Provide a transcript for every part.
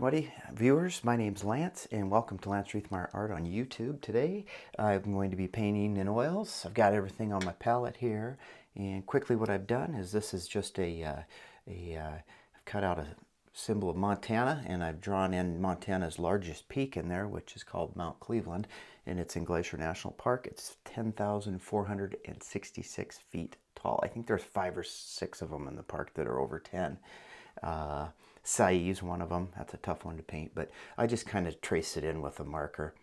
everybody, viewers. My name's Lance, and welcome to Lance Reithmeier Art on YouTube. Today, I'm going to be painting in oils. I've got everything on my palette here, and quickly what I've done is this is just I've cut out a symbol of Montana, and I've drawn in Montana's largest peak in there, which is called Mount Cleveland, and it's in Glacier National Park. It's 10,466 feet tall. I think there's 5 or 6 of them in the park that are over 10. Size, one of them. That's a tough one to paint, but I just kind of traced it in with a marker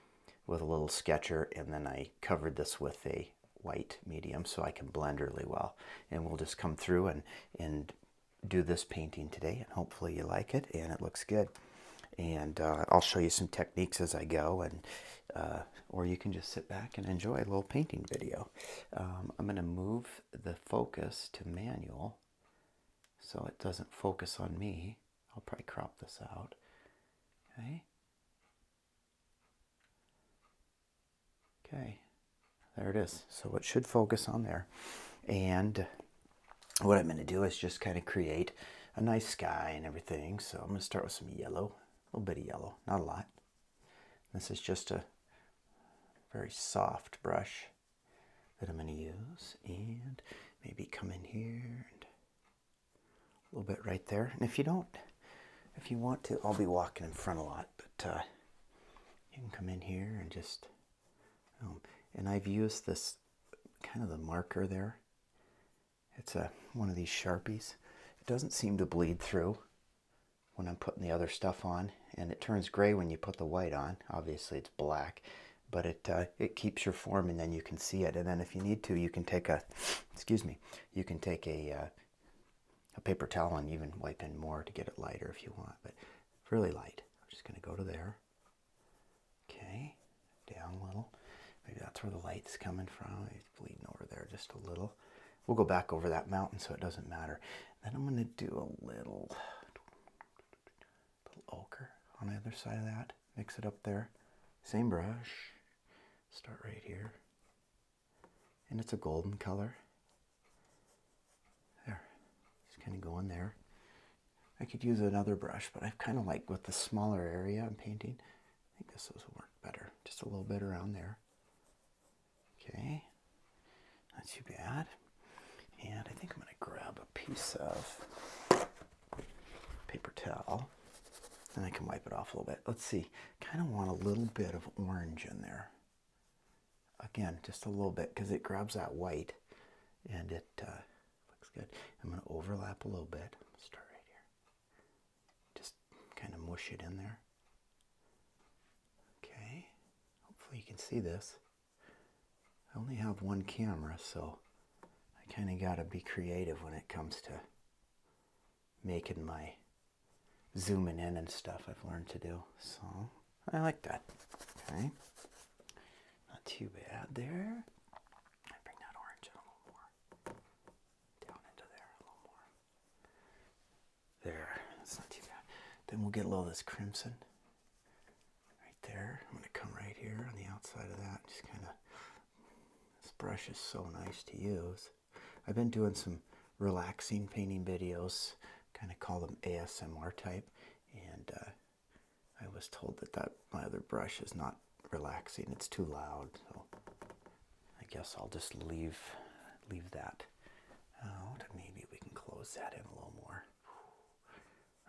with a little sketcher, and then I covered this with a white medium so I can blend really well. And we'll just come through and do this painting today, and hopefully you like it and it looks good. And I'll show you some techniques as I go, and or you can just sit back and enjoy a little painting video. I'm going to move the focus to manual so it doesn't focus on me. I'll probably crop this out. Okay. Okay. There it is. So it should focus on there. And what I'm going to do is just kind of create a nice sky and everything. So I'm going to start with some yellow, a little bit of yellow, not a lot. This is just a very soft brush that I'm going to use, and maybe come in here and a little bit right there. And if you want to, I'll be walking in front a lot, but you can come in here and just, and I've used this kind of the marker there. It's one of these Sharpies. It doesn't seem to bleed through when I'm putting the other stuff on, and it turns gray when you put the white on. Obviously it's black, but it keeps your form, and then you can see it. And then if you need to, you can take a, you can take a paper towel and even wipe in more to get it lighter if you want, but really light. I'm just going to go to there. Okay, down a little. Maybe that's where the light's coming from. It's bleeding over there just a little. We'll go back over that mountain so it doesn't matter. Then I'm going to do a little ochre on the other side of that. Mix it up there. Same brush. Start right here. And it's a golden color. There. Just kind of go in there. I could use another brush, but I kind of like with the smaller area I'm painting. I think this will work better. Just a little bit around there. Okay. Not too bad. And I think I'm going to grab a piece of paper towel, and I can wipe it off a little bit. Let's see. Kind of want a little bit of orange in there. Again, just a little bit, because it grabs that white, and it looks good. I'm going to overlap a little bit. Start right here. Just kind of mush it in there. Okay. Hopefully you can see this. I only have one camera, so I kind of got to be creative when it comes to making my zooming in and stuff I've learned to do. So I like that. Okay. Not too bad there. I bring that orange in a little more. Down into there a little more. There. That's not too bad. Then we'll get a little of this crimson right there. I'm going to come right here on the outside of that. Just kind of, this brush is so nice to use. I've been doing some relaxing painting videos, kind of call them ASMR type, and I was told that my other brush is not relaxing, it's too loud, so I guess I'll just leave that out, and maybe we can close that in a little more.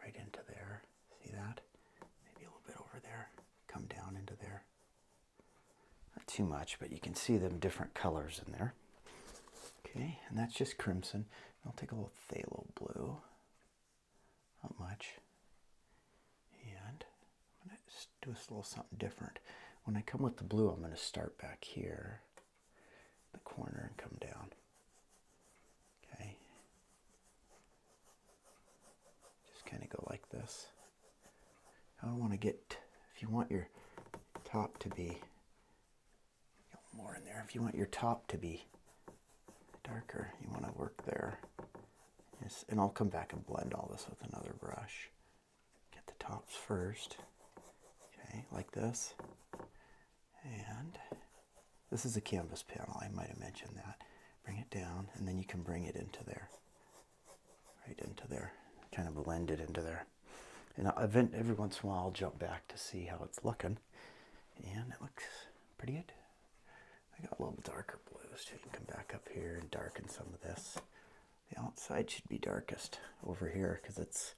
Right into there, see that? Maybe a little bit over there, come down into there. Not too much, but you can see them different colors in there. Okay, and that's just crimson. I'll take a little phthalo blue. Not much. And I'm going to just do a little something different. When I come with the blue, I'm going to start back here, the corner, and come down. Okay. Just kind of go like this. I don't want to get, if you want your top to be, get a little more in there. If you want your top to be darker, you want to work there. Yes, and I'll come back and blend all this with another brush. Get the tops first. Okay, like this. And this is a canvas panel, I might have mentioned that. Bring it down, and then you can bring it into there. Right into there. Kind of blend it into there. And every once in a while I'll jump back to see how it's looking. And it looks pretty good. I got a little darker blues too. You can come back up here and darken some of this. The outside should be darkest over here because it's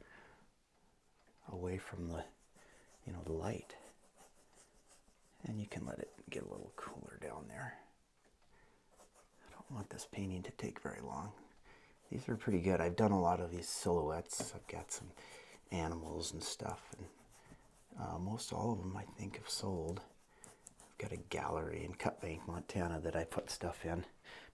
away from the, the light. And you can let it get a little cooler down there. I don't want this painting to take very long. These are pretty good. I've done a lot of these silhouettes. I've got some animals and stuff, and most all of them I think have sold. I've got a gallery in Cut Bank, Montana that I put stuff in.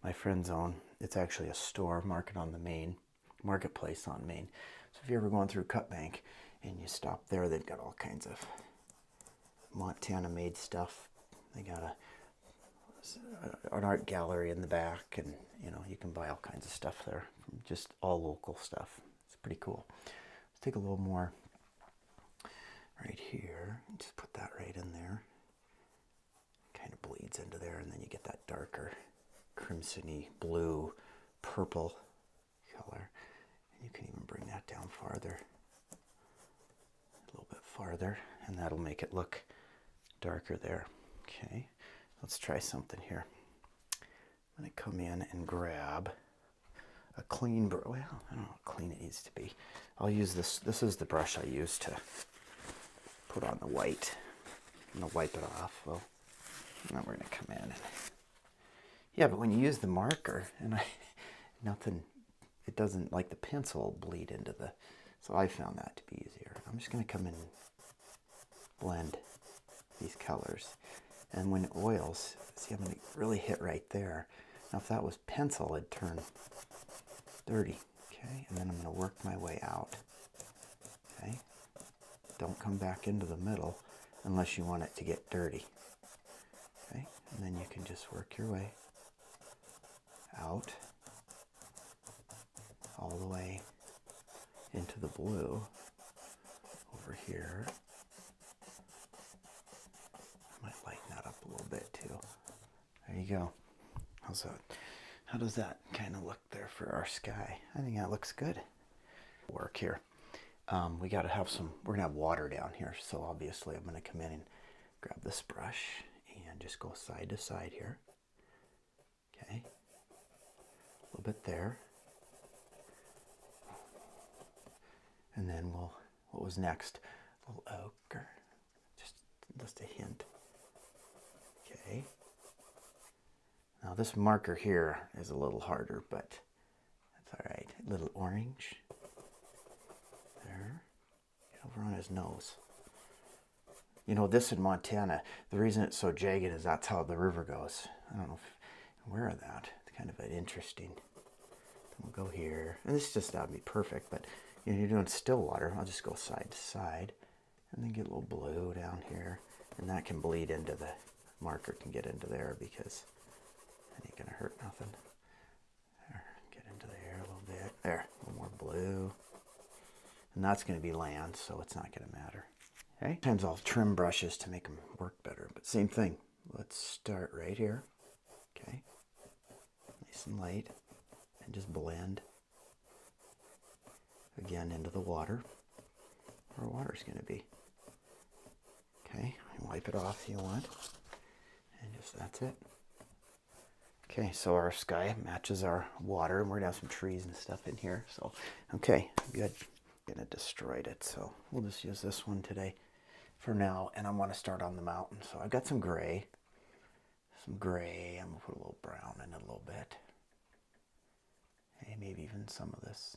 My friends own. It's actually a store, market on the Main, marketplace on Main. So if you're ever going through Cut Bank and you stop there, they've got all kinds of Montana-made stuff. They got an art gallery in the back, and you can buy all kinds of stuff there, just all local stuff. It's pretty cool. Let's take a little more right here. Just put that right in there. Kind of bleeds into there, and then you get that darker crimsony blue, purple color. And you can even bring that down farther, a little bit farther, and that'll make it look darker there. Okay, let's try something here. I'm going to come in and grab a clean brush. Well, I don't know how clean it needs to be. I'll use this. This is the brush I use to put on the white. I'm going to wipe it off. Well, now we're going to come in. Yeah, but when you use the marker, and it doesn't, like the pencil, bleed into the, so I found that to be easier. I'm just going to come in and blend these colors. And when it oils, see, I'm going to really hit right there. Now, if that was pencil, it'd turn dirty. Okay, and then I'm going to work my way out. Okay, don't come back into the middle unless you want it to get dirty. Okay, and then you can just work your way out all the way into the blue over here. I might lighten that up a little bit too. There you go. How's that? How does that kind of look there for our sky? I think that looks good. Work here. We got to have we're going to have water down here. So obviously I'm going to come in and grab this brush and just go side to side here. Okay. A little bit there. And then what was next? A little ochre. Just a hint. Okay. Now this marker here is a little harder, but that's all right. A little orange. There. Get over on his nose. This in Montana, the reason it's so jagged is that's how the river goes. I don't know if you're aware of that. It's kind of an interesting. We'll go here. And this just that'd be perfect, but you're doing still water. I'll just go side to side and then get a little blue down here. And that can bleed into the marker, can get into there because it ain't gonna hurt nothing. There, get into there a little bit. There, a little more blue. And that's gonna be land, so it's not gonna matter. Okay, sometimes I'll trim brushes to make them work better, but same thing. Let's start right here. Okay, nice and light, and just blend again into the water, where water's gonna be. Okay, wipe it off if you want, and just that's it. Okay, so our sky matches our water, and we're gonna have some trees and stuff in here. So, okay, good. Gonna destroyed it, so we'll just use this one today for now. And I want to start on the mountain, so I've got some gray. I'm gonna put a little brown in it a little bit. Hey, maybe even some of this.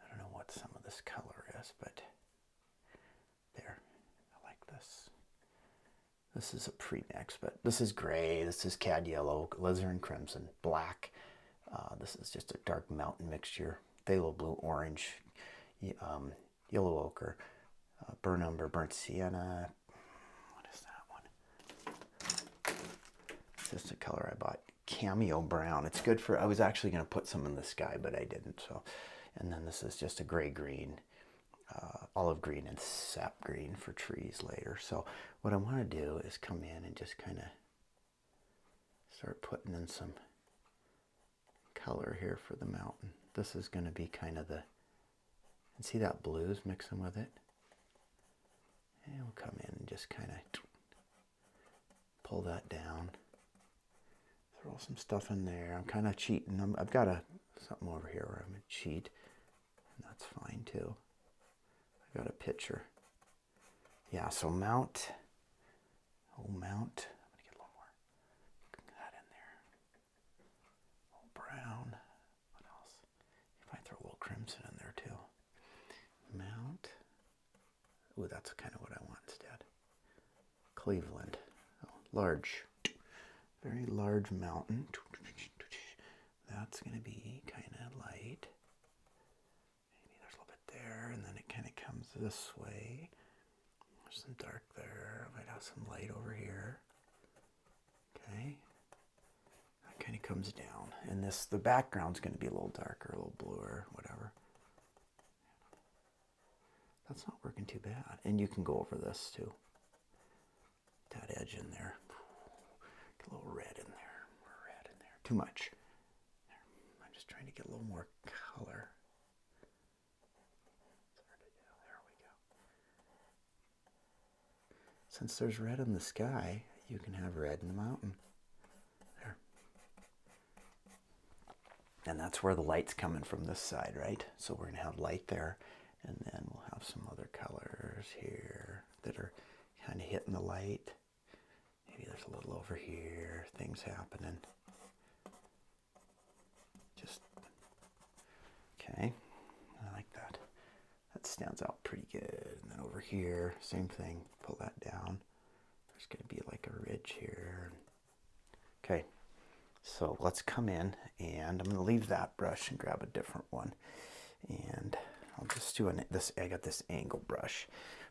I don't know what some of this color is, but there. I like this. This is a pre-mix, but this is gray, this is cad yellow, alizarin crimson, black. This is just a dark mountain mixture. Phthalo blue, orange, yellow ochre, burnt umber, burnt sienna. What is that one? It's just a color I bought. Cameo brown. It's good for, I was actually going to put some in the sky, but I didn't. So, and then this is just a gray green, olive green and sap green for trees later. So what I want to do is come in and just kind of start putting in some color here for the mountain. This is going to be kind of the And see that blue's mixing with it? And we'll come in and just kind of pull that down. Throw some stuff in there. I'm kind of cheating. I've got something over here where I'm going to cheat. And that's fine too. I got a picture. Yeah, so mount. Oh, mount. I'm going to get a little more of that in there. A little brown. What else? You might throw a little crimson in there too. Mount. Ooh, that's kind of what I want instead. Cleveland. Oh, large. Very large mountain. That's going to be kind of light. Maybe there's a little bit there, and then it kind of comes this way. There's some dark there. I might have some light over here. Okay. That kind of comes down. And the background's going to be a little darker, a little bluer, whatever. That's not working too bad. And you can go over this too. That edge in there. Get a little red in there. More red in there. Too much. There. I'm just trying to get a little more color. It's hard to do. There we go. Since there's red in the sky, you can have red in the mountain. There. And that's where the light's coming from this side, right? So we're going to have light there. And then we'll have some other colors here that are kind of hitting the light. Maybe there's a little over here, things happening. Just, okay, I like that. That stands out pretty good. And then over here, same thing, pull that down. There's going to be like a ridge here. Okay, so let's come in, and I'm going to leave that brush and grab a different one. And I'll just do this. I got this angle brush,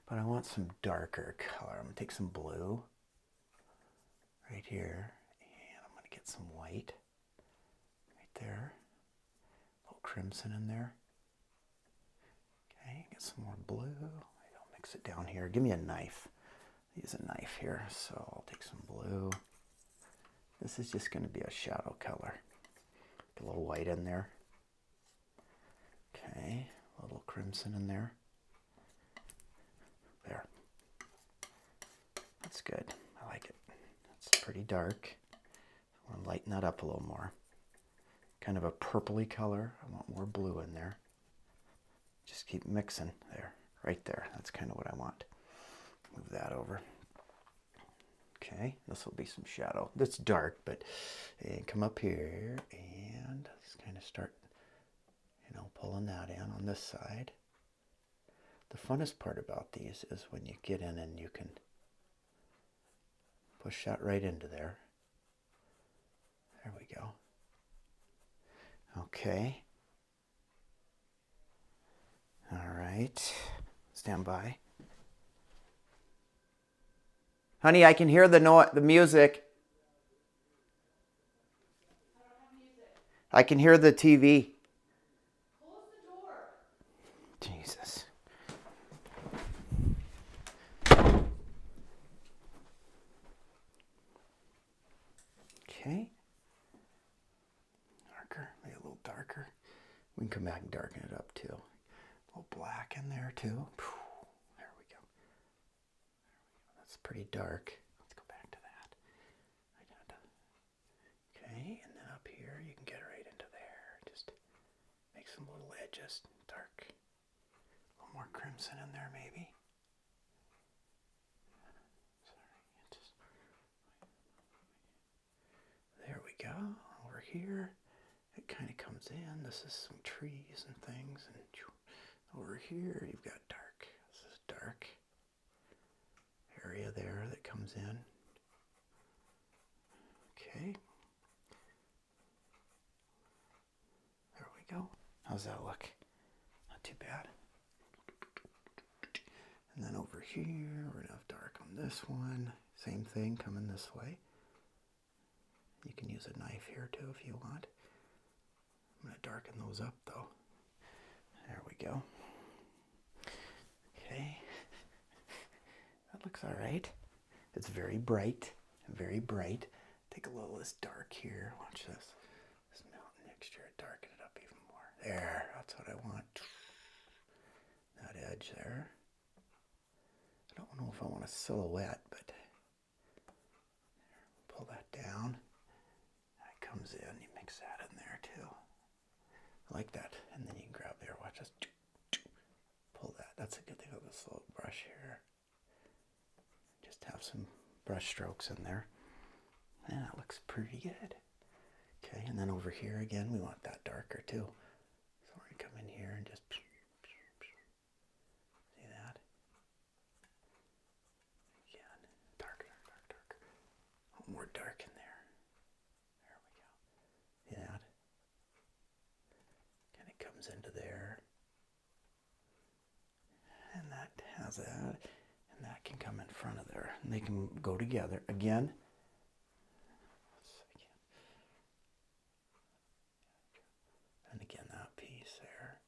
but I want some darker color. I'm going to take some blue right here, and I'm going to get some white right there. A little crimson in there. Okay, get some more blue. I'll mix it down here. Give me a knife. Use a knife here, so I'll take some blue. This is just going to be a shadow color. Get a little white in there. Okay, a little crimson in there. There. That's good. I like it. It's pretty dark. I want to lighten that up a little more. Kind of a purpley color. I want more blue in there. Just keep mixing there. Right there. That's kind of what I want. Move that over. Okay, this will be some shadow. That's dark, but come up here and just kind of start, pulling that in on this side. The funnest part about these is when you get in and you can push that right into there. There we go. Okay. All right. Stand by. Honey, I can hear the music. I can hear the TV. Close the door. Jesus. Okay. Darker, maybe a little darker. We can come back and darken it up too. A little black in there too. There we go. That's pretty dark. Let's go back to that. Okay, and then up here you can get right into there. Just make some little edges dark. A little more crimson in there maybe. There we go. Over here, it kind of comes in. This is some trees and things. And over here, you've got dark. This is dark area there that comes in. Okay. There we go. How's that look? Not too bad. And then over here, we're going to have dark on this one. Same thing, coming this way. You can use a knife here too if you want. I'm going to darken those up though. There we go. Okay. That looks all right. It's very bright. Very bright. Take a little of this dark here. Watch this. This mountain mixture. Darken it up even more. There. That's what I want. edge there. I don't know if I want a silhouette, but pull that down. That comes in. You mix that in there too. I like that. And then you can grab there. Watch this. Pull that. That's a good thing with this little brush here. Just have some brush strokes in there. And that looks pretty good. Okay, and then over here again, we want that darker too. So we're going to come in here and just see that? Again, darker, darker, darker. A little more dark in there. There we go. See that? Kind of comes into there. And that has that. And that can come in front of there. And they can go together. Again. And again, that piece there.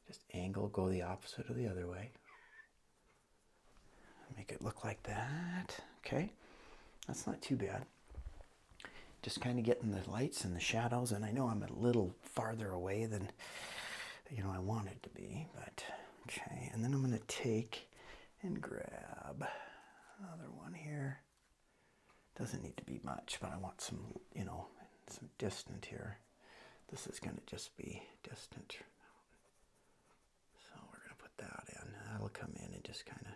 Just angle, go the opposite of the other way. Make it look like that. Okay. That's not too bad. Just kind of getting the lights and the shadows. And I know I'm a little farther away than, I wanted to be. But, okay. And then I'm going to take and grab another one here. Doesn't need to be much, but I want some, some distant here. This is going to just be distant. So we're going to put that in. That'll come in and just kind of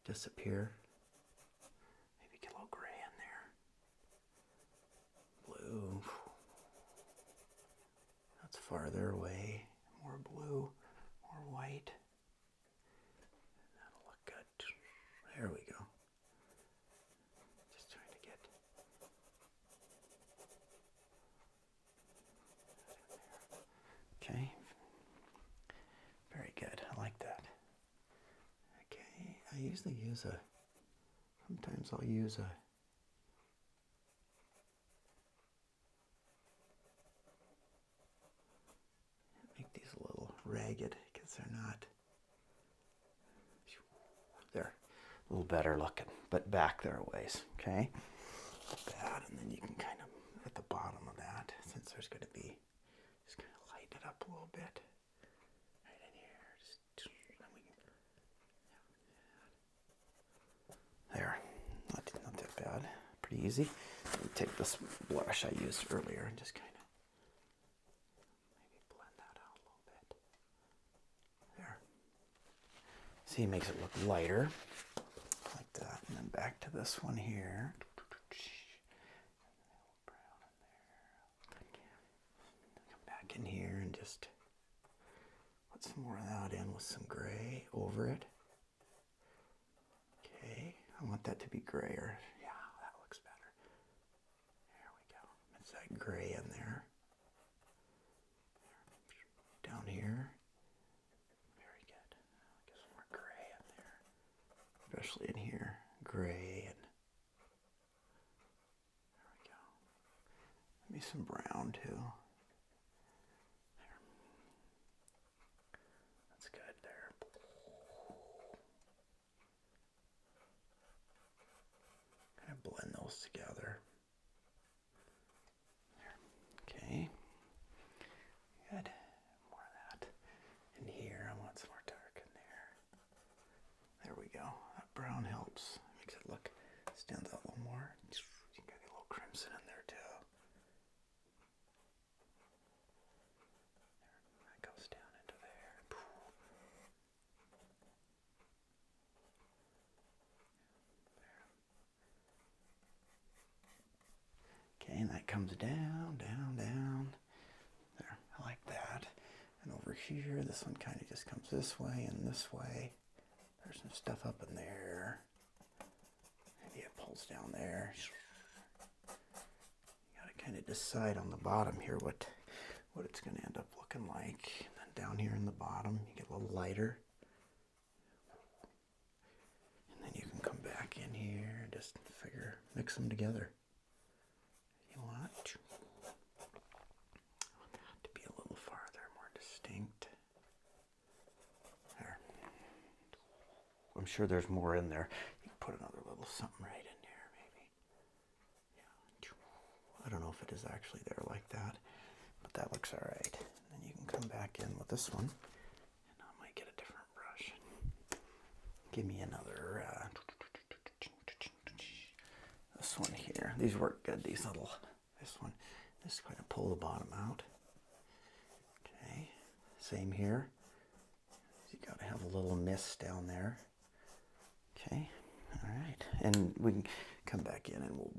disappear. Maybe get a little gray in there. Blue. That's farther away. More blue, more white. That'll look good. There we go. Just trying to get okay. Very good. I like that. Okay. I usually use sometimes I'll use make these a little ragged because they're not. There. A little better looking, but back there a ways. Okay. Like that, and then you can kind of, at the bottom of that, since there's going to be, just kind of lighten it up a little bit. Right in here. Then we can, there. Not that bad. Pretty easy. Let me take this blush I used earlier and just kind of maybe blend that out a little bit. There. See, it makes it look lighter. Like that. And then back to this one here. Come back in here and just put some more of that in with some gray over it. Okay, I want that to be grayer. Yeah, that looks better. There we go. It's that gray in there. Down here. Very good. Get some more gray in there. Especially in here. Gray and there we go. Maybe some brown too. There. That's good there. Kind of blend those together. There. Okay. Good. More of that. In here, I want some more dark in there. There we go. That brown helps. Makes it look, stands out a little more. You got a little crimson in there too. There. That goes down into there. Okay, and that comes down, down, down. There, I like that. And over here, this one kind of just comes this way and this way. There's some stuff up in there. Maybe it pulls down there. You gotta kind of decide on the bottom here what it's gonna end up looking like. And then down here in the bottom, you get a little lighter. And then you can come back in here and just mix them together. You want that to be a little farther, more distinct. There. I'm sure there's more in there. You can put another little something right in there, maybe. Yeah. I don't know if it is actually there like that, but that looks all right. Then you can come back in with this one, and I might get a different brush. Give me another, this one here. These work good, these little, this one. Just kind of pull the bottom out. Okay, same here. You got to have a little mist down there. Okay, all right. And we can come back in and we'll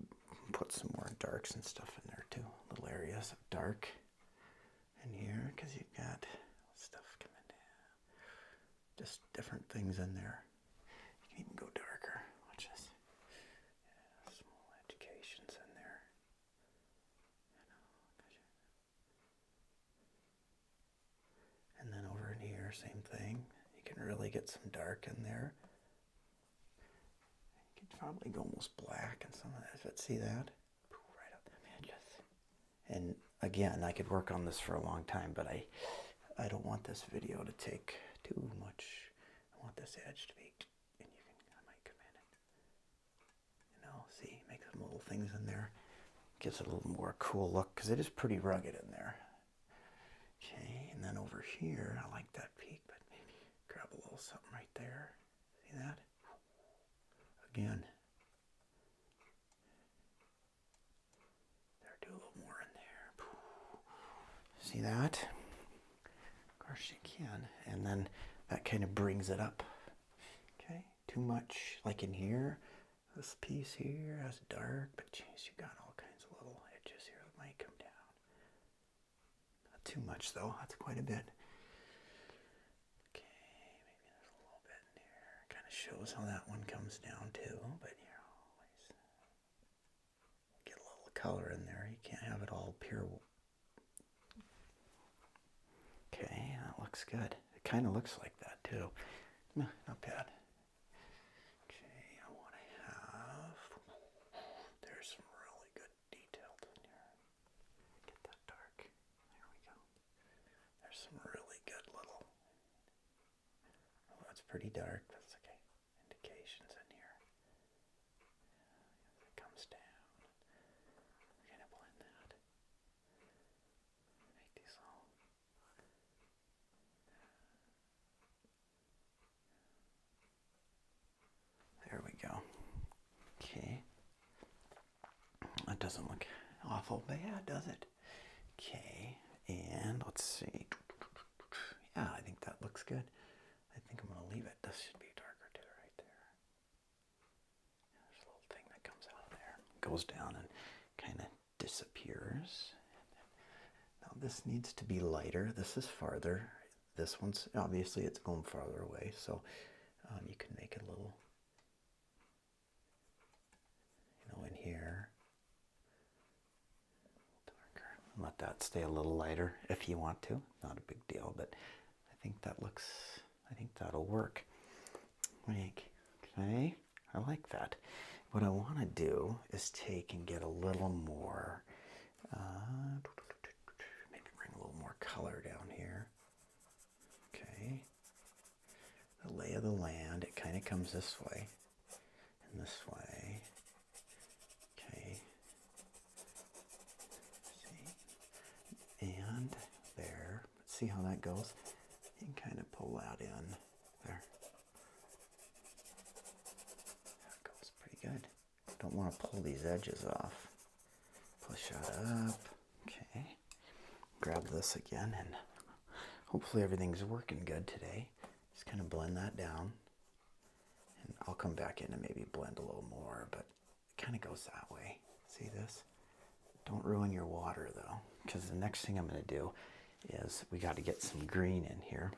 put some more darks and stuff in there too. Little areas of dark in here because you've got stuff coming down. Just different things in there. You can even go darker. Watch this. Yeah, small educations in there. And then over in here, same thing. You can really get some dark in there. You can probably go almost black in some of that. But see that? Right up them edges. And again, I could work on this for a long time, but I don't want this video to take too much. I want this edge to be, and I might come in and, see, make some little things in there. Gives it a little more cool look, because it is pretty rugged in there. Okay, and then over here, I like that peak, but maybe grab a little something right there. See that? Again. There, do a little more in there. See that? Of course you can. And then that kind of brings it up. Okay, too much, like in here. This piece here has dark, but geez, you got all kinds of little edges here that might come down. Not too much though, that's quite a bit. Okay, maybe there's a little bit in here. Kind of shows how that one comes down too, but you always get a little color in there. You can't have it all pure. Okay, that looks good. It kind of looks like that too. Not bad. There's some really good details in here. Get that dark. There we go. There's some really good little. Oh, that's pretty dark. That's okay. Indications in here. As it comes down. We're gonna blend that. Make these all. There we go. Okay. That doesn't look awful bad, does it? Okay, and let's see. Yeah, I think that looks good. I think I'm going to leave it. This should be darker too, right there. Yeah, there's a little thing that comes out of there. Goes down and kind of disappears. Now this needs to be lighter. This is farther. This one's, obviously it's going farther away, so you can make it a little, in here. Let that stay a little lighter if you want to. Not a big deal, but I think that'll work. Okay, I like that. What I want to do is take and get a little more, maybe bring a little more color down here. Okay, the lay of the land, it kind of comes this way and this way. Okay. And there, see how that goes? You can kind of pull that in there. That goes pretty good. Don't want to pull these edges off. Push that up. Okay. Grab this again, and hopefully everything's working good today. Just kind of blend that down. And I'll come back in and maybe blend a little more, but it kind of goes that way. See this? Don't ruin your water though, because the next thing I'm going to do is we got to get some green in here.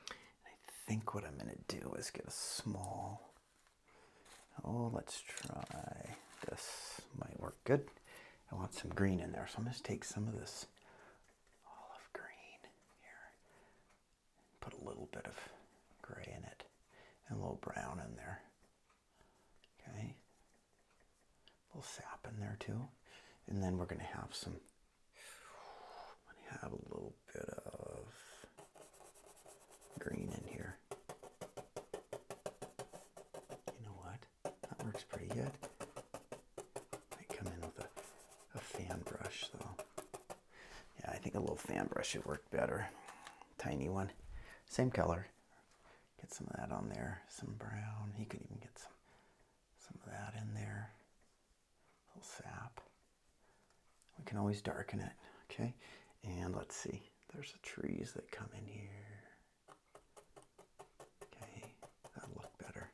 I think what I'm going to do is get a small, let's try this. Might work good. I want some green in there, so I'm going to take some of this olive green here, put a little bit of gray in it, and a little brown in there. Okay, a little sap in there too. And then we're going to have some, a little bit of green in here. You know what? That works pretty good. Might come in with a fan brush though. a little fan brush would work better. Tiny one. Same color. Get some of that on there. Some brown. You could even get some of that in there. A little sap. We can always darken it. Okay? And let's see. There's the trees that come in here. Okay. That'll look better.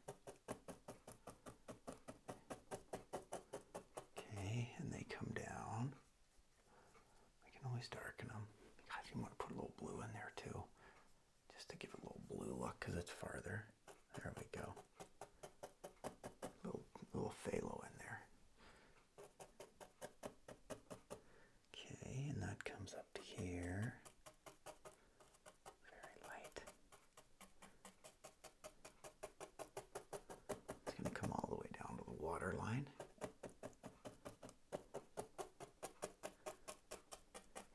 Okay. And they come down. We can always darken them. God, you want to put a little blue in there too. Just to give it a little blue look because it's farther. There we go. Little phthalo in there. Okay, and that comes up to here. Very light. It's going to come all the way down to the water line.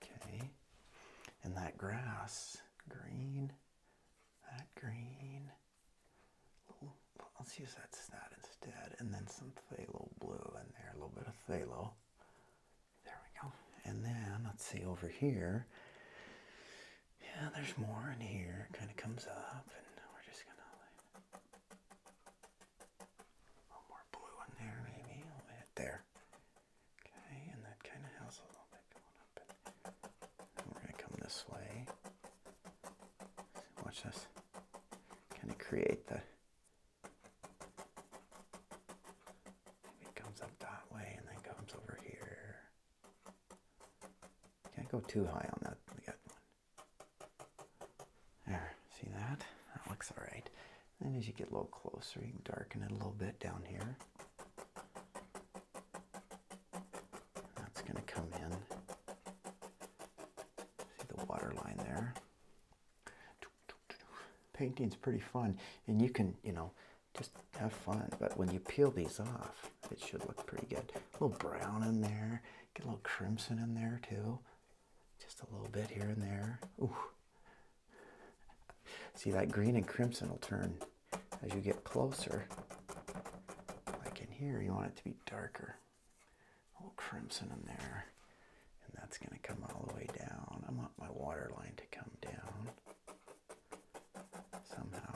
Okay, and that grass, green. That green, let's use that instead, and then some phthalo blue in there, a little bit of phthalo. There we go. And then, let's see, over here, yeah, there's more in here. It kind of comes up, and we're just going to a little more blue in there, maybe, a little bit there. Okay, and that kind of has a little bit going up. And we're going to come this way. Watch this. Kind of create the, maybe it comes up that way and then comes over here. Can't go too high on that. We got one. There, see that? That looks all right. Then as you get a little closer, you can darken it a little bit down here. That's going to come in. See the water line there? Painting's pretty fun, and you can, just have fun. But when you peel these off, it should look pretty good. A little brown in there, get a little crimson in there too. Just a little bit here and there. Ooh. See, that green and crimson will turn as you get closer. Like in here, you want it to be darker. A little crimson in there, and that's going to come all the way down. I want my water line to come down. Somehow.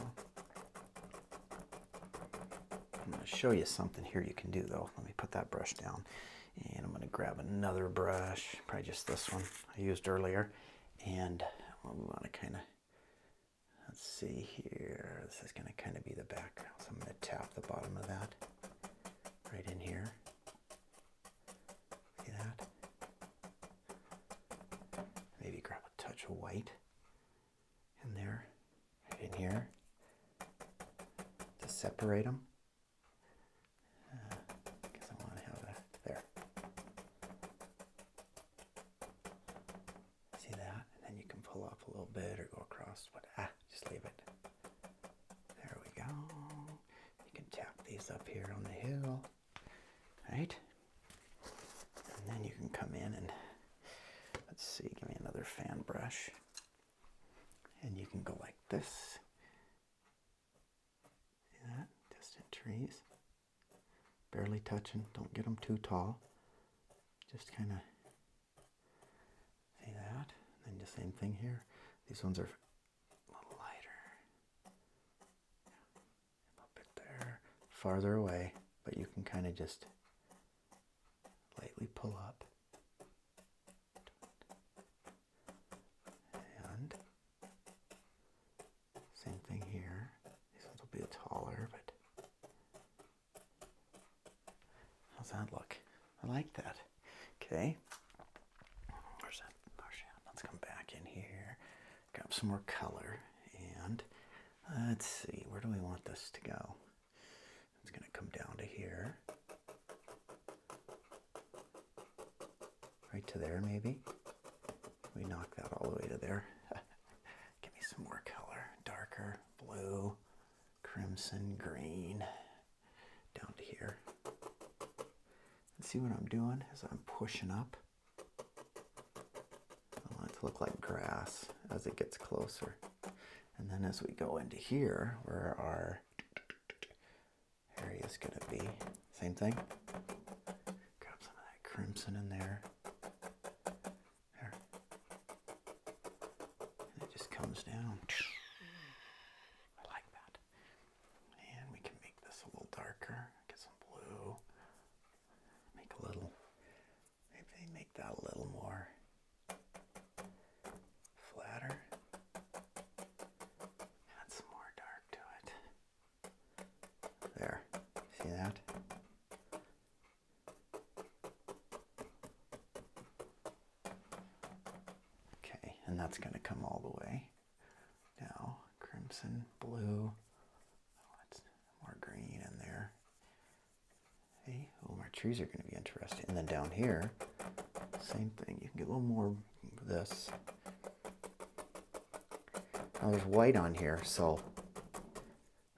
I'm going to show you something here you can do though. Let me put that brush down, and I'm going to grab another brush, probably just this one I used earlier, and we want to kind of, let's see here, this is going to kind of be the background, so I'm going to tap the bottom of that right in here. See that? Maybe grab a touch of white in there. In here to separate them, because I want to have that there. See that? And then you can pull off a little bit or go across, but just leave it. There we go. You can tap these up here on the hill, right? And then you can come in and, let's see, give me another fan brush. And you can go like this. See that? Distant trees. Barely touching. Don't get them too tall. Just kind of, see that? And then the same thing here. These ones are a little lighter. A little bit there. Farther away. But you can kind of just lightly pull up. And same thing here. These ones will be taller, but how's that look? I like that. Okay. Where's that brush at? Let's come back in here. Grab some more color. And let's see, where do we want this to go? It's going to come down to here. Right to there, maybe. We knock that all the way to there. Give me some more color. Darker, blue, crimson, green. Down to here. And see what I'm doing is I'm pushing up. I want it to look like grass as it gets closer. And then as we go into here, where our area is going to be, same thing. Grab some of that crimson in there. There. that's going to come all the way. Now, crimson, blue, let's more green in there. Hey, oh, my trees are going to be interesting. And then down here, same thing. You can get a little more of this. Now there's white on here, so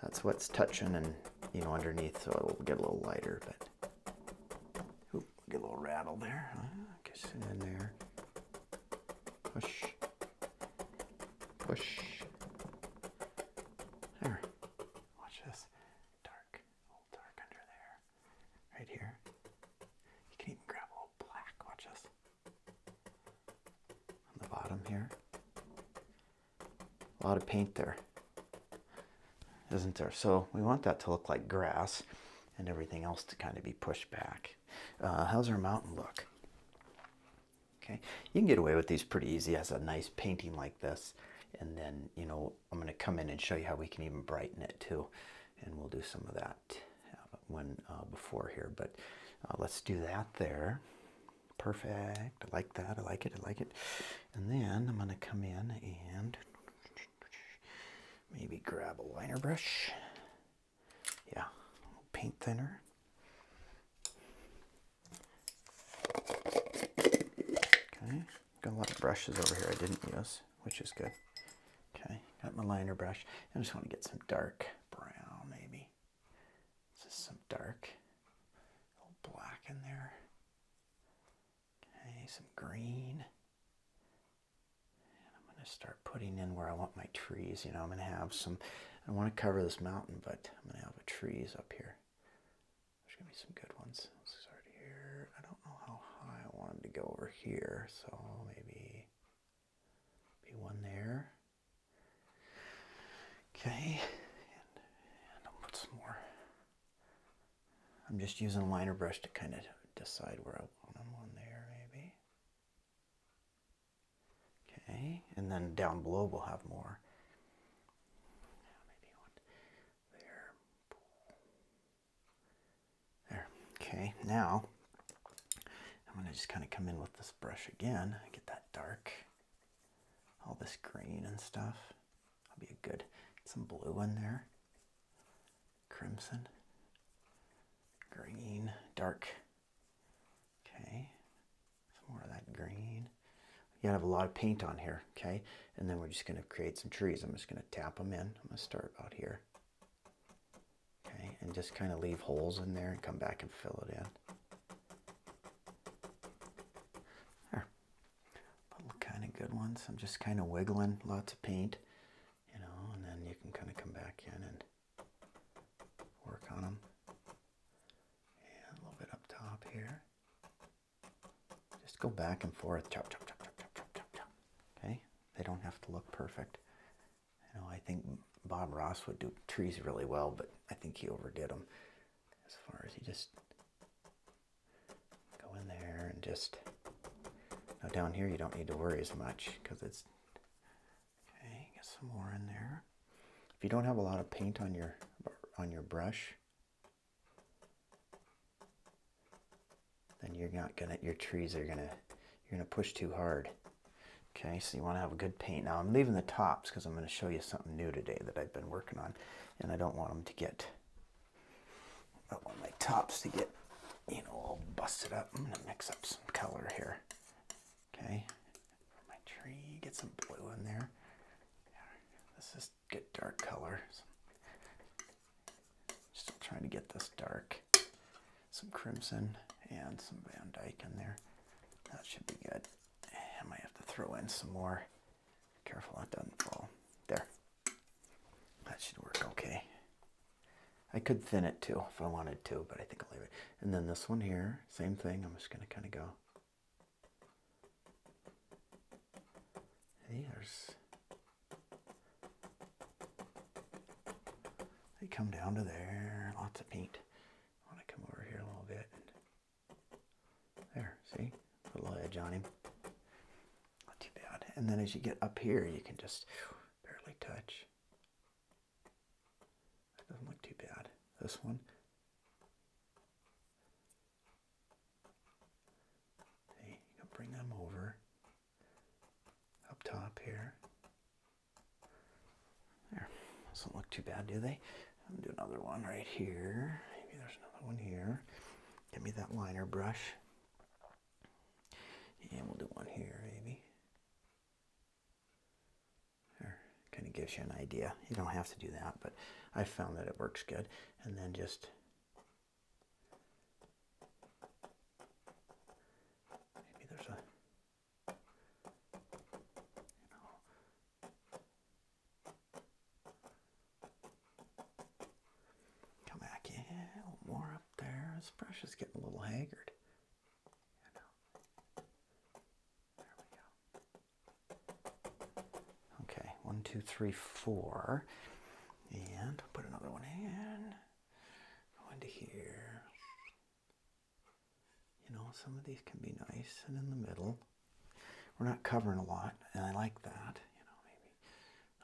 that's what's touching and, you know, underneath, so it'll get a little lighter, but oop, get a little rattle there. Get it in there. Push. Push. There. Watch this. Dark. A little dark under there. Right here. You can even grab a little black. Watch this. On the bottom here. A lot of paint there, isn't there? So we want that to look like grass and everything else to kind of be pushed back. How's our mountain look? Okay, you can get away with these pretty easy as a nice painting like this. And then, you know, I'm going to come in and show you how we can even brighten it too. And we'll do some of that before here. But let's do that there. Perfect. I like that. I like it. I like it. And then I'm going to come in and maybe grab a liner brush. Yeah, a little paint thinner. Okay, got a lot of brushes over here I didn't use, which is good. Okay, got my liner brush. I just want to get some dark brown, maybe. This is some dark, a little black in there. Okay, some green. Start putting in where I want my trees. You know, I'm going to have some, I want to cover this mountain, but I'm going to have trees up here. There's going to be some good ones. Let's start here. I don't know how high I want them to go over here, so maybe one there. Okay, and I'll put some more. I'm just using a liner brush to kind of decide where I want them. One there, maybe. Okay, and then down below we'll have more. Maybe one there. There. Okay, now I'm going to just kind of come in with this brush again. Get that dark, all this green and stuff. That'll be a good, some blue in there. Crimson. Green. Dark. Okay, some more of that green. You gotta have a lot of paint on here, okay? And then we're just gonna create some trees. I'm just gonna tap them in. I'm gonna start about here. Okay, and just kind of leave holes in there and come back and fill it in. There. Little kind of good ones. I'm just kind of wiggling lots of paint, you know, and then you can kind of come back in and work on them. And a little bit up top here. Just go back and forth, chop, chop, chop, chop. Okay, they don't have to look perfect. You know, I think Bob Ross would do trees really well, but I think he overdid them as far as he just go in there and just. Now down here you don't need to worry as much because it's okay. Get some more in there. If you don't have a lot of paint on your brush, then you're not gonna. Your trees are gonna. You're gonna push too hard. Okay, so you want to have a good paint. Now I'm leaving the tops because I'm going to show you something new today that I've been working on, and I don't want them to get. I don't want my tops to get, you know, all busted up. I'm going to mix up some color here. Okay, for my tree, get some blue in there. This is good dark color. Still trying to get this dark. Some crimson and some Van Dyke in there. That should be good. I might have to throw in some more. Careful that doesn't fall. There. That should work okay. I could thin it too if I wanted to, but I think I'll leave it. And then this one here, same thing. I'm just going to kind of go. Hey, they come down to there. Lots of paint. I want to come over here a little bit. There, see? Put a little edge on him. Not too bad. And then as you get up here, you can just barely touch. That doesn't look too bad. This one. See, you can bring them over. Up top those don't look too bad, do they? I'm gonna do another one right here. Maybe there's another one here. Give me that liner brush. And we'll do one here, maybe. There, kind of gives you an idea. You don't have to do that, but I found that it works good. And then just maybe there's a, come back in, a little more up there. This brush is getting a little haggard. Okay, 1, 2, 3, 4, and put another one in. Go into here. You know, some of these can be nice and in the middle. We're not covering a lot, and I like that. You know, maybe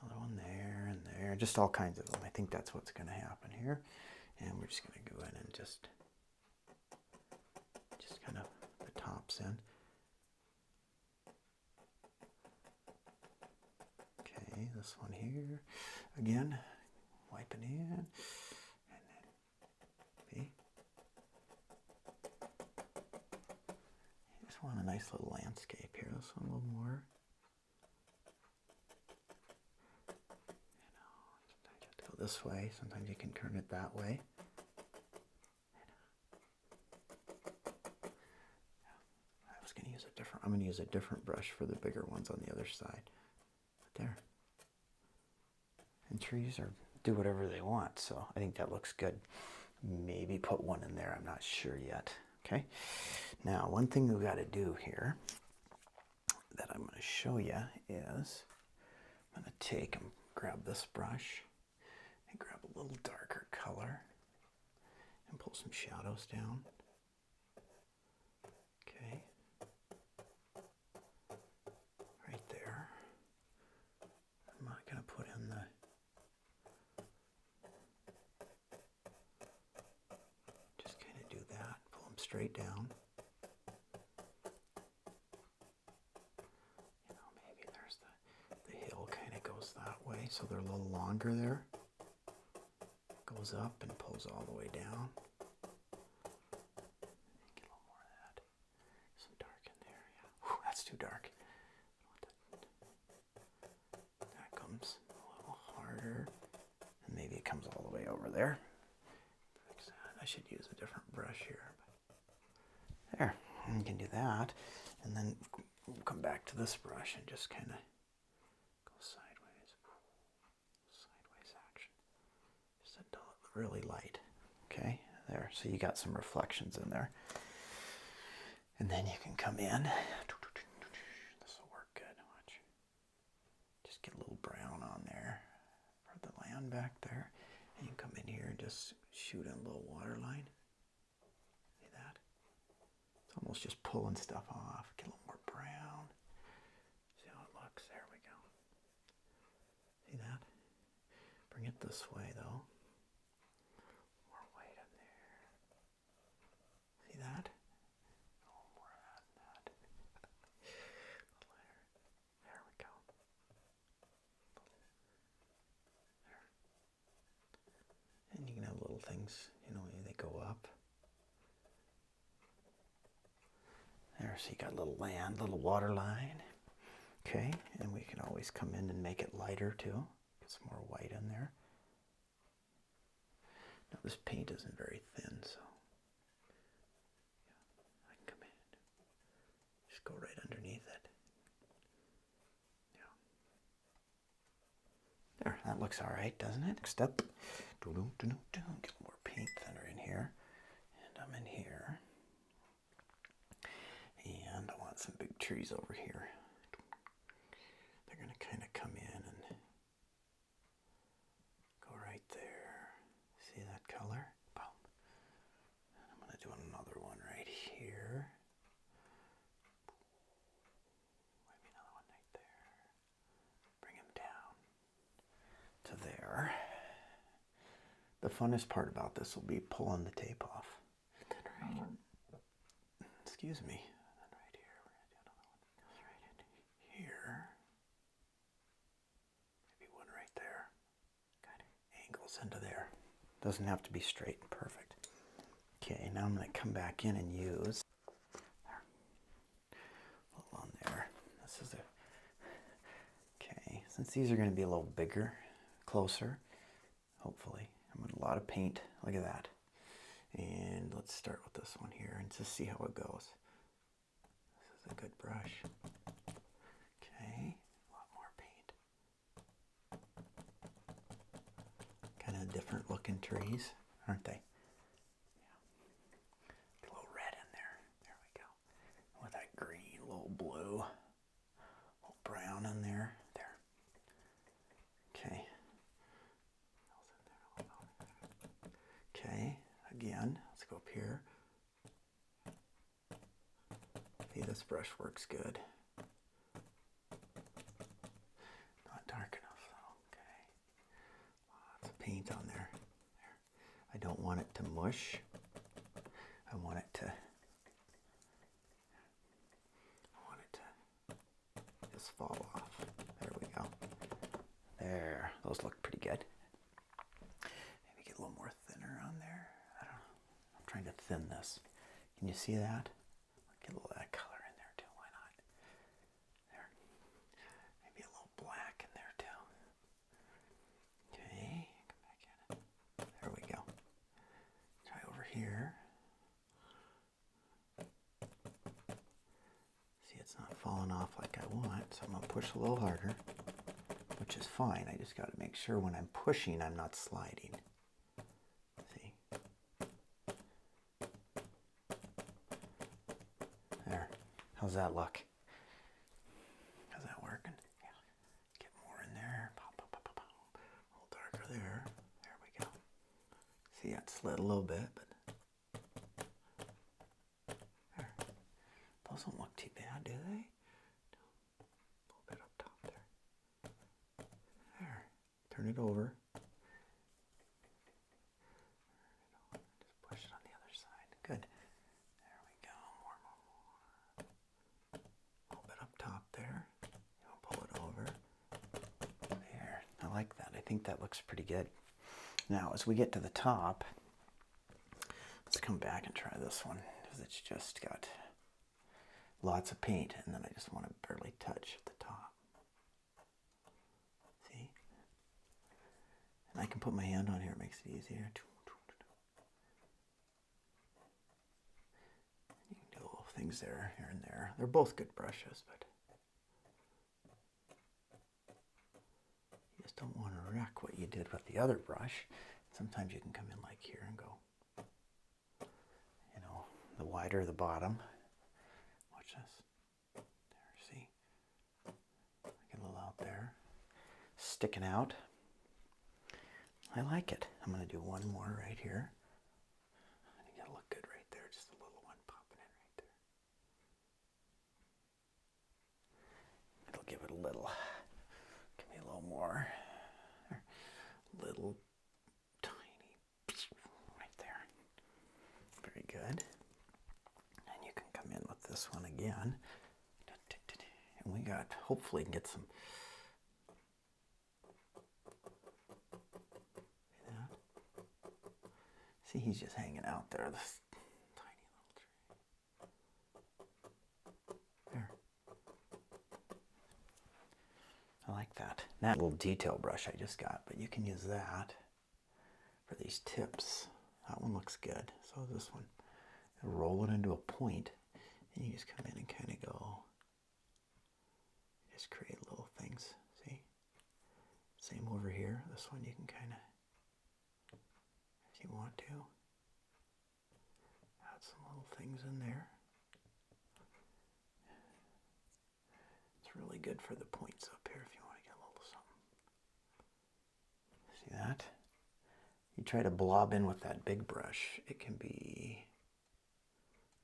another one there and there, just all kinds of them. I think that's what's going to happen here, and we're just going to go in and just kind of the tops in. Okay, this one here, again, wiping in, and then see. Just want a nice little landscape here. This one a little more. You know, sometimes you have to go this way. Sometimes you can turn it that way. I was going to use a different. I'm going to use a different brush for the bigger ones on the other side. But there. And trees are do whatever they want, so I think that looks good. Maybe put one in there. I'm not sure yet. Okay. Now, one thing we've got to do here that I'm going to show you is I'm going to take and grab this brush and grab a little darker color and pull some shadows down. Okay. Right there. I'm not going to put in the straight down. You know, maybe there's the hill kind of goes that way, so they're a little longer there. Goes up and pulls all the way down. Get a little more of that. Some dark in there, yeah. Whew, that's too dark. That comes a little harder. And maybe it comes all the way over there. I should use a different brush here. There, you can do that, and then we'll come back to this brush and just kind of go sideways action, just a dull, really light, okay, there, so you got some reflections in there, and then you can come in, this will work good, watch, just get a little brown on there for the land back there, and you come in here and just shoot in a little water line. Almost just pulling stuff off. Get a little more brown. See how it looks? There we go. See that? Bring it this way though. More white in there. See that? Oh, more of that. There we go. There. And you can have little things, you know, they go up. There, so you got a little land, little water line. Okay, and we can always come in and make it lighter too. Get some more white in there. Now this paint isn't very thin, so yeah, I can come in. Just go right underneath it. Yeah. There, that looks all right, doesn't it? Next up, get more paint thinner in here. And I'm in here. And I want some big trees over here. They're going to kind of come in and go right there. See that color? Boom. And I'm going to do another one right here. Maybe another one right there. Bring them down to there. The funnest part about this will be pulling the tape off. Excuse me. Here. Maybe one right there. Got it. into there. Doesn't have to be straight and perfect. Okay, now I'm going to come back in and use a little on there. This is okay, since these are going to be a little bigger, closer, hopefully. I'm going to a lot of paint. Look at that. And let's start with this one here and just see how it goes. This is a good brush. Okay, a lot more paint. Kind of different looking trees, aren't they? Yeah. A little red in there. There we go. With that green, a little blue, a little brown in there. There. Okay. Okay, again, let's go up here. See, this brush works good. Not dark enough though, okay. Lots of paint on there. I don't want it to mush. I want it to just fall off. There we go. There, those look pretty good. Maybe get a little more thinner on there. I don't know. I'm trying to thin this. Can you see that? Get a little of that color in there too. Why not? There. Maybe a little black in there too. Okay. Come back in. There we go. Try over here. See, it's not falling off like I want, so I'm going to push a little harder, which is fine. I just got to make sure when I'm pushing, I'm not sliding. See? There. How's that look? How's that working? Yeah. Get more in there. Pop, pop, pop, pop, pop. A little darker there. There we go. See, that slid a little bit, but there. Those don't look too bad, do they? A little bit up top there. There. Turn it over. Just push it on the other side. Good. There we go. More. A little bit up top there. You'll pull it over. There. I like that. I think that looks pretty good. Now, as we get to the top, let's come back and try this one, because it's just got lots of paint, and then I just want to barely touch at the top. See? And I can put my hand on here, it makes it easier. You can do little things there, here and there. They're both good brushes, but you just don't want to wreck what you did with the other brush. Sometimes you can come in like here and go, you know, the wider the bottom. Watch this. There, see? Get a little out there. Sticking out. I like it. I'm going to do one more right here. You gotta look good right there. Just a little one popping in right there. It'll give it a little, give me a little more. There. Little tiny right there. Very good. And you can come in with this one again. And we got, hopefully can get some. See that? See, he's just hanging out there, this tiny little tree. There. I like that. That little detail brush I just got, but you can use that for these tips. That one looks good. So this one. Roll it into a point, and you just come in and kind of go, just create little things, see? Same over here. This one you can kind of, if you want to, add some little things in there. It's really good for the points up here if you want to get a little something. See that? You try to blob in with that big brush, it can be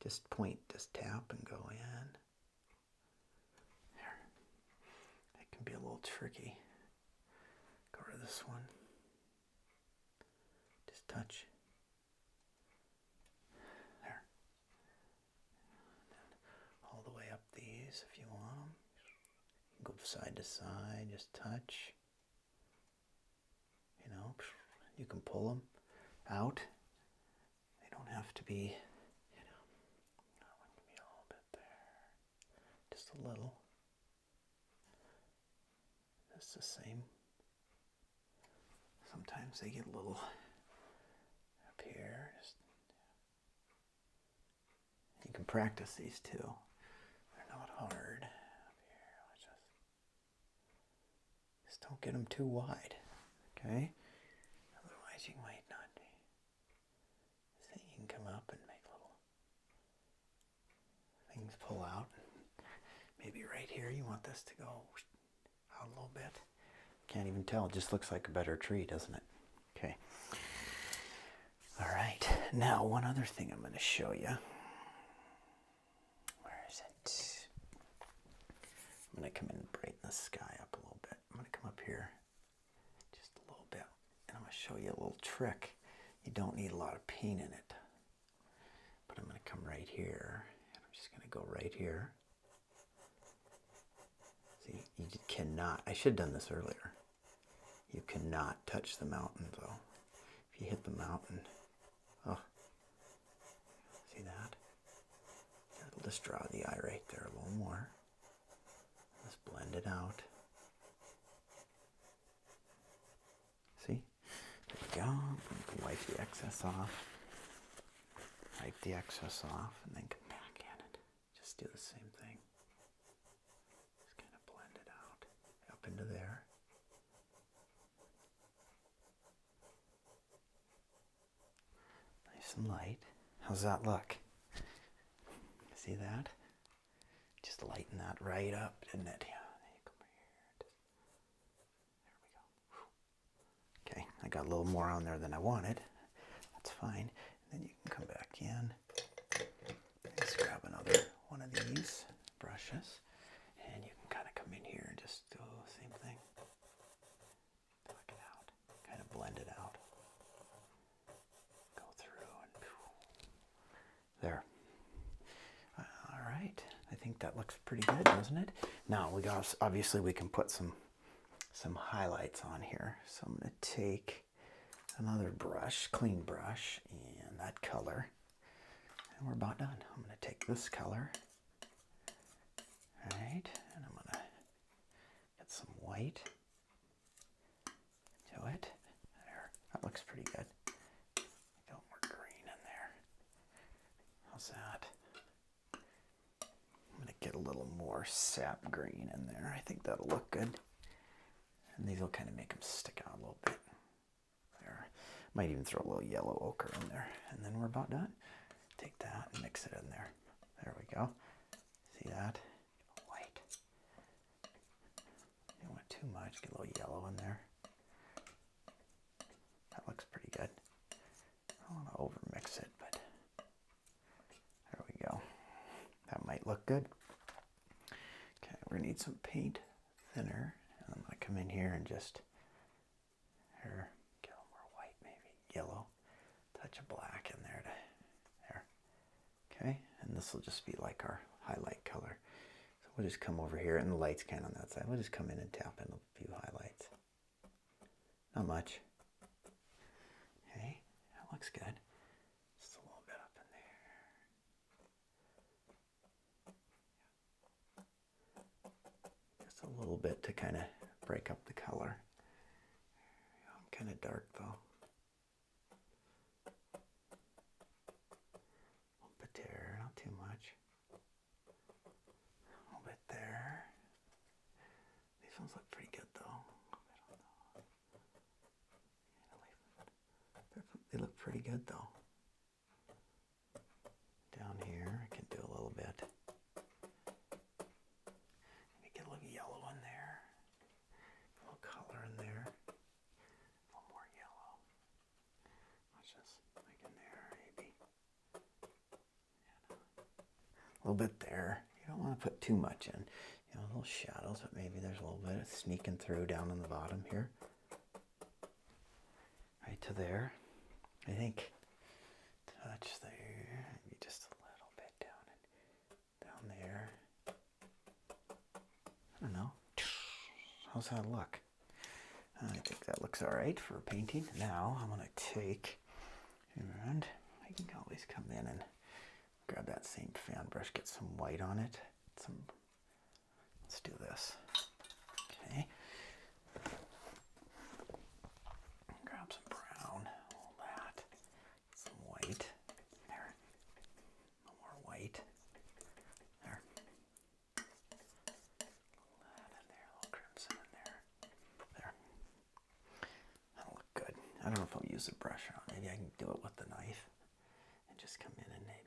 just point, just tap and go in. There. It can be a little tricky. Go to this one. Just touch. There. And then all the way up these if you want them. You can go side to side, just touch. You know, You can pull them out. They don't have to be, you know, maybe a little bit there. Just a little. It's the same. Sometimes they get a little up here. You can practice these too. They're not hard. Up here, just don't get them too wide, okay? Otherwise you might not. See, you can come up and make little things pull out. Maybe right here you want this to go out a little bit. Can't even tell. It just looks like a better tree, doesn't it? Okay. All right. Now, one other thing I'm going to show you. Where is it? I'm going to come in and brighten the sky up a little bit. I'm going to come up here just a little bit, and I'm going to show you a little trick. You don't need a lot of paint in it. But I'm going to come right here, and I'm just going to go right here. See, you cannot, I should have done this earlier. You cannot touch the mountain though. If you hit the mountain, oh, see that? It'll just draw the eye right there a little more. Let's blend it out. See? There we go. You can wipe the excess off. Wipe the excess off and then come back in and just do the same thing. Just kind of blend it out up into there. Nice and light. How's that look? See that? Just lighten that right up, didn't it? Yeah. Come here. There we go. Okay, I got a little more on there than I wanted. That's fine. And then you can come back in. Just grab another one of these brushes, and you can kind of come in here and just do the same thing. Knock it out. Kind of blend it out. Go through and there. All right. I think that looks pretty good, doesn't it? Now we got, obviously we can put some highlights on here. So I'm going to take another brush, clean brush, and that color. And we're about done. I'm going to take this color. All right. And I'm going to get some white to it. There. That looks pretty good. Got more green in there. How's that? I'm going to get a little more sap green in there. I think that'll look good. And these will kind of make them stick out a little bit. There. Might even throw a little yellow ochre in there. And then we're about done. Take that and mix it in there. There we go. See that? White. You don't want too much. Get a little yellow in there. That looks pretty good. I don't want to overmix it, but there we go. That might look good. Okay, we're gonna need some paint thinner. And I'm gonna come in here and just here, get a little more white, maybe yellow, touch of black in there. There. Okay, and this will just be like our highlight color. So we'll just come over here, and the light's kind of on that side. We'll just come in and tap in a few highlights. Not much. Okay, that looks good. Just a little bit up in there. Just a little bit to kind of break up the color. I'm kind of dark though. A little bit there, not too much. A little bit there. These ones look pretty good though. They look pretty good though. Down here, I can do a little bit. Maybe get a little yellow in there. A little color in there. A little more yellow. Watch this. Like in there, maybe. A little bit there. You don't want to put too much in. You know, little shadows, but maybe there's a little bit of sneaking through down on the bottom here. Right to there. I think touch there, maybe just a little bit down there. I don't know. How's that look? I think that looks all right for painting. Now I'm going to take, and I can always come in and grab that same fan brush, get some white on it. Let's do this. Okay. Grab some brown, all that, some white. There. No more white. There. A little that in there, a little crimson in there. There. That'll look good. I don't know if I'll use the brush on. Maybe I can do it with the knife and just come in and maybe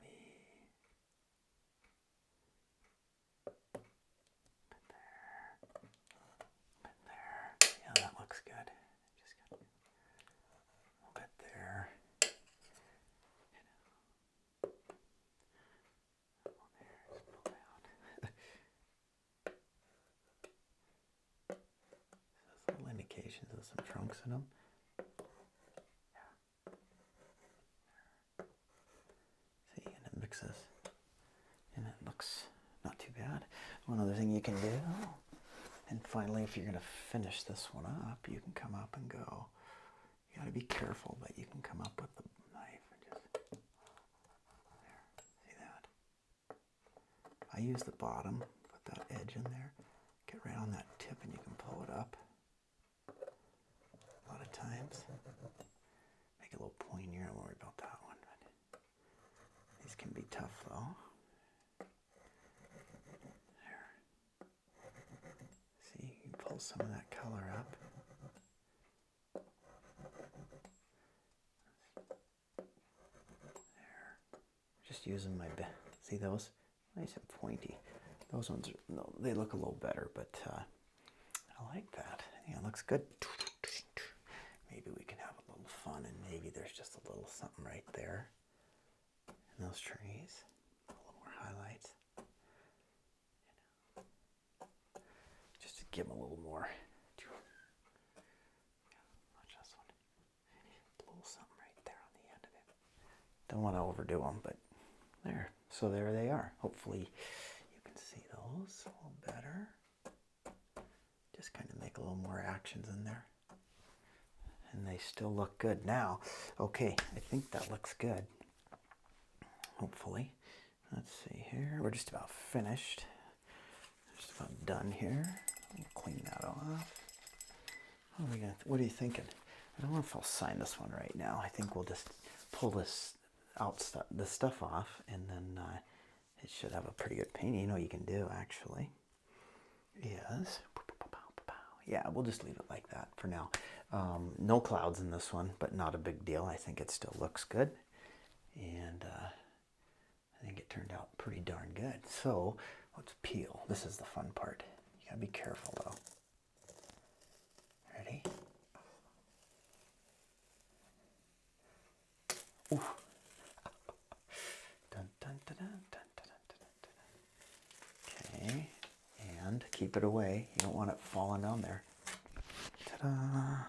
put there. Put there. Yeah, that looks good. Just got a little bit there. Little indications of some trunks in them. Yeah. See, and it mixes, and it looks not too bad. One other thing you can do, and finally, if you're going to finish this one up, you can come up and go. You got to be careful, but you can come up with the knife and just there. See that? I use the bottom, put that edge in there, get right on that tip, and you can pull it up. A lot of times, make it a little pointier. Don't worry about that one. But these can be tough, though. There. See, you can pull some of that color up. There. Just using my see those? Nice and pointy. Those ones, no, they look a little better, but I like that. Yeah, it looks good. Maybe we can have a little fun, and maybe there's just a little something right there in those trees. A little more highlights. You know, just to give them a little more. Watch this one. A little something right there on the end of it. Don't want to overdo them, but there. So there they are. Hopefully you can see those a little better. Just kind of make a little more actions in there. And they still look good now. Okay, I think that looks good. Hopefully. Let's see here. We're just about finished. Just about done here. I'll clean that off. What are you thinking? I don't know if I'll sign this one right now. I think we'll just pull this stuff off, and then it should have a pretty good painting. You know what you can do, actually, is, yeah, we'll just leave it like that for now. No clouds in this one, but not a big deal. I think it still looks good, and I think it turned out pretty darn good. So let's peel. This is the fun part. You gotta be careful, though. Ready? Ooh. Dun, dun, dun, dun, dun, dun, dun, dun, dun. Okay, and keep it away. You don't want it falling down there. Ta-da!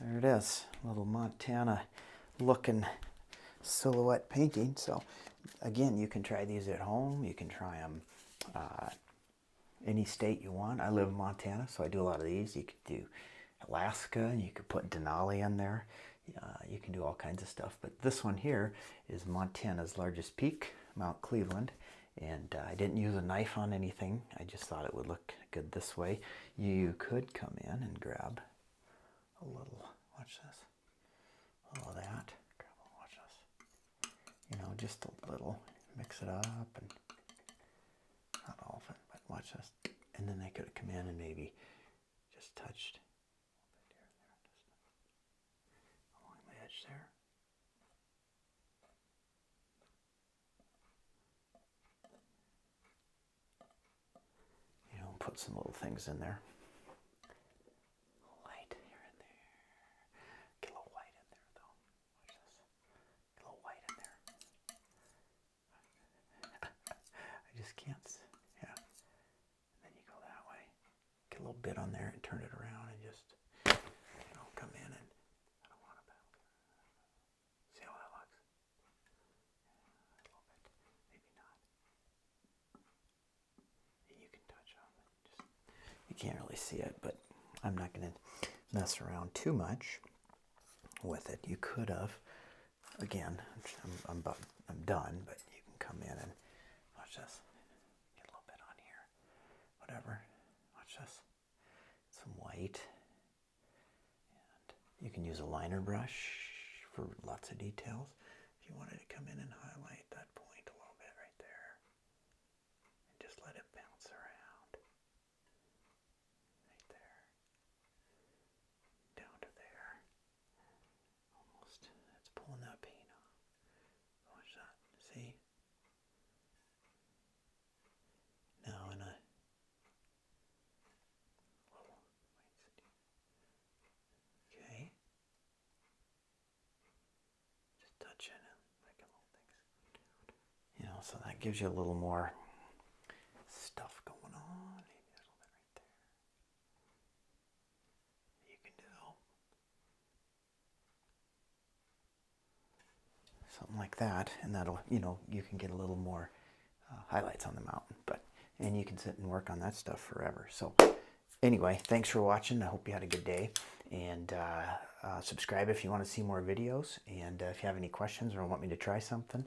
There it is, a little Montana looking silhouette painting. So again, you can try these at home. You can try them any state you want. I live in Montana, so I do a lot of these. You could do Alaska, and you could put Denali in there. You can do all kinds of stuff, but this one here is Montana's largest peak, Mount Cleveland, and I didn't use a knife on anything. I just thought it would look good this way. You could come in and grab a little, watch this, a little of that, watch this, you know, just a little, mix it up, and not all of it, but watch this, and then they could have come in and maybe just touched there. You know, put some little things in there. Light here and there. Get a little white in there, though. Watch this. Get a little white in there. I just can't. Yeah. And then you go that way. Get a little bit on there and turn it around and just, you know, come in and. Can't really see it, but I'm not going to mess around too much with it. You could have, again, I'm done, but you can come in and watch this. Get a little bit on here. Whatever. Watch this. Some white. And you can use a liner brush for lots of details. If you wanted to come in and highlight that point a little bit right there. And just let it bounce around. Right there. Down to there. Almost. That's pulling that paint off. Watch that. See? Now in a little, okay. Just touching it, like little things. You know, so that gives you a little more stuff going on. Maybe there's a little bit right there. You can do something like that, and that'll, you know, you can get a little more highlights on the mountain. And you can sit and work on that stuff forever. So anyway, thanks for watching. I hope you had a good day, and subscribe if you want to see more videos, and if you have any questions or want me to try something,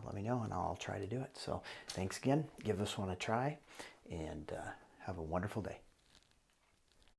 let me know and I'll try to do it. So thanks again. Give this one a try, and have a wonderful day.